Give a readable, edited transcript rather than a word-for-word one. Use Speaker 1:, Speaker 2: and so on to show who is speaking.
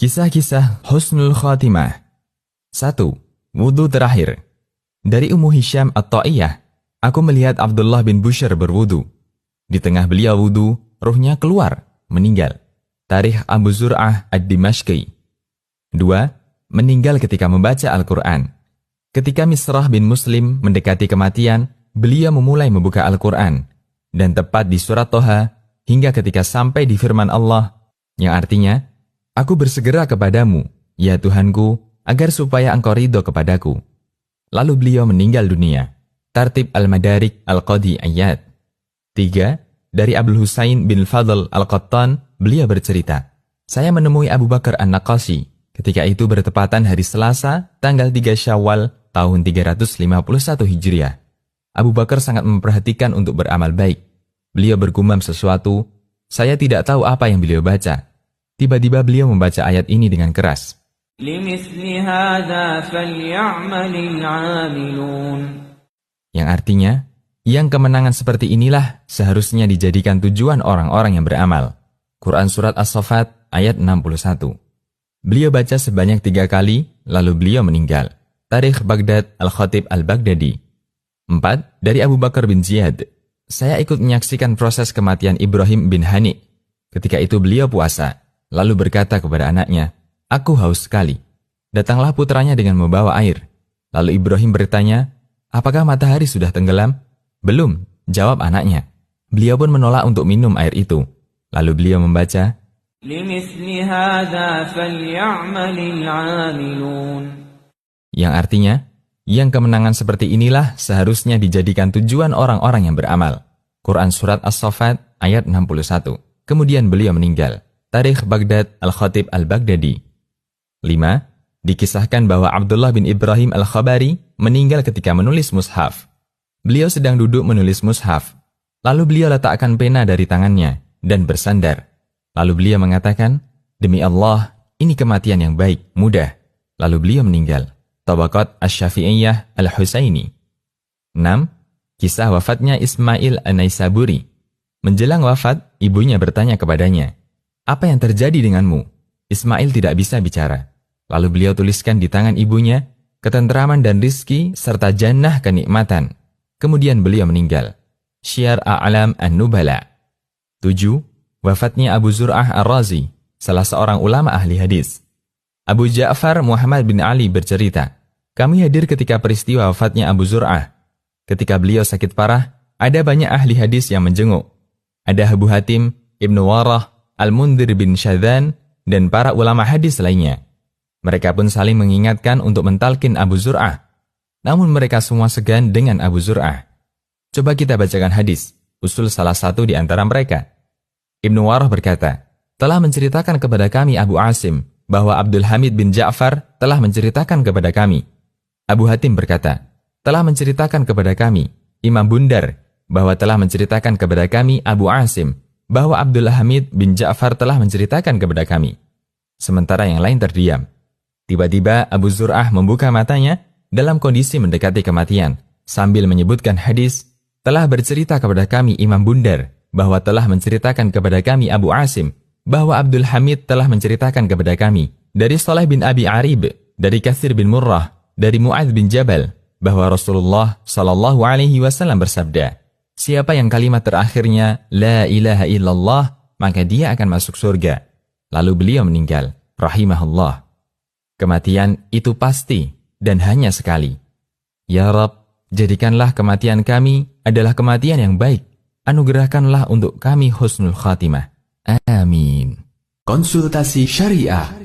Speaker 1: Kisah-kisah Husnul Khatimah. 1. Wudhu terakhir. Dari Ummu Hisham At-Ta'iyah, aku melihat Abdullah bin Bushr berwudhu. Di tengah beliau wudhu, ruhnya keluar, meninggal. Tarikh Abu Zur'ah Ad-Dimashqi. 2. Meninggal ketika membaca Al-Quran. Ketika Misrah bin Muslim mendekati kematian, beliau memulai membuka Al-Quran. Dan tepat di surat Toha, hingga ketika sampai di firman Allah, yang artinya, Aku bersegera kepadamu, ya Tuhanku, agar supaya engkau ridho kepadaku. Lalu beliau meninggal dunia. Tartib Al-Madarik Al-Qadi Ayat. 3. Dari Abdul Husain bin Fadl Al-Qattan, beliau bercerita, saya menemui Abu Bakar An-Naqashi, ketika itu bertepatan hari Selasa, tanggal 3 Syawal, tahun 351 Hijriah. Abu Bakar sangat memperhatikan untuk beramal baik. Beliau bergumam sesuatu, saya tidak tahu apa yang beliau baca. Tiba-tiba beliau membaca ayat ini dengan keras. Yang artinya, yang kemenangan seperti inilah seharusnya dijadikan tujuan orang-orang yang beramal. Quran Surat As-Saffat ayat 61. Beliau baca sebanyak 3 kali, lalu beliau meninggal. Tarikh Baghdad Al-Khatib Al-Baghdadi. 4. Dari Abu Bakar bin Ziyad. Saya ikut menyaksikan proses kematian Ibrahim bin Hani. Ketika itu beliau puasa. Lalu berkata kepada anaknya, aku haus sekali. Datanglah putranya dengan membawa air. Lalu Ibrahim bertanya, apakah matahari sudah tenggelam? Belum, jawab anaknya. Beliau pun menolak untuk minum air itu. Lalu beliau membaca, yang artinya, yang kemenangan seperti inilah seharusnya dijadikan tujuan orang-orang yang beramal. Quran Surat As-Saffat ayat 61. Kemudian beliau meninggal. Tarikh Baghdad Al-Khatib Al-Baghdadi. 5. Dikisahkan bahwa Abdullah bin Ibrahim Al-Khabari meninggal ketika menulis mushaf. Beliau sedang duduk menulis mushaf. Lalu beliau letakkan pena dari tangannya dan bersandar. Lalu beliau mengatakan, demi Allah, ini kematian yang baik, mudah. Lalu beliau meninggal. Tabaqat Asy-Syafi'iyah Al-Husaini. 6. Kisah wafatnya Ismail An-Naisaburi. Menjelang wafat, ibunya bertanya kepadanya, apa yang terjadi denganmu? Ismail tidak bisa bicara. Lalu beliau tuliskan di tangan ibunya, ketenteraman dan rizki serta jannah kenikmatan. Kemudian beliau meninggal. Syiar A'lam An-Nubala. 7. Wafatnya Abu Zur'ah Ar-Razi, salah seorang ulama ahli hadis. Abu Ja'far Muhammad bin Ali bercerita, kami hadir ketika peristiwa wafatnya Abu Zur'ah. Ketika beliau sakit parah, ada banyak ahli hadis yang menjenguk. Ada Abu Hatim, Ibnu Warah, Al-Mundhir bin Syadhan, dan para ulama hadis lainnya. Mereka pun saling mengingatkan untuk mentalkin Abu Zur'ah. Namun mereka semua segan dengan Abu Zur'ah. Coba kita bacakan hadis, usul salah satu di antara mereka. Ibnu Warah berkata, telah menceritakan kepada kami Abu Asim, bahwa Abdul Hamid bin Ja'far telah menceritakan kepada kami. Abu Hatim berkata, telah menceritakan kepada kami Imam Bundar, bahwa telah menceritakan kepada kami Abu Asim, bahwa Abdul Hamid bin Ja'far telah menceritakan kepada kami. Sementara yang lain terdiam. Tiba-tiba Abu Zur'ah membuka matanya dalam kondisi mendekati kematian, sambil menyebutkan hadis, telah bercerita kepada kami Imam Bundar, bahwa telah menceritakan kepada kami Abu Asim, bahwa Abdul Hamid telah menceritakan kepada kami, dari Saleh bin Abi Arib, dari Katsir bin Murrah, dari Mu'adz bin Jabal, bahwa Rasulullah SAW bersabda, siapa yang kalimat terakhirnya La ilaha illallah, maka dia akan masuk surga. Lalu beliau meninggal, rahimahullah. Kematian itu pasti dan hanya sekali. Ya Rabb, jadikanlah kematian kami adalah kematian yang baik. Anugerahkanlah untuk kami husnul khatimah. Amin.
Speaker 2: Konsultasi Syariah.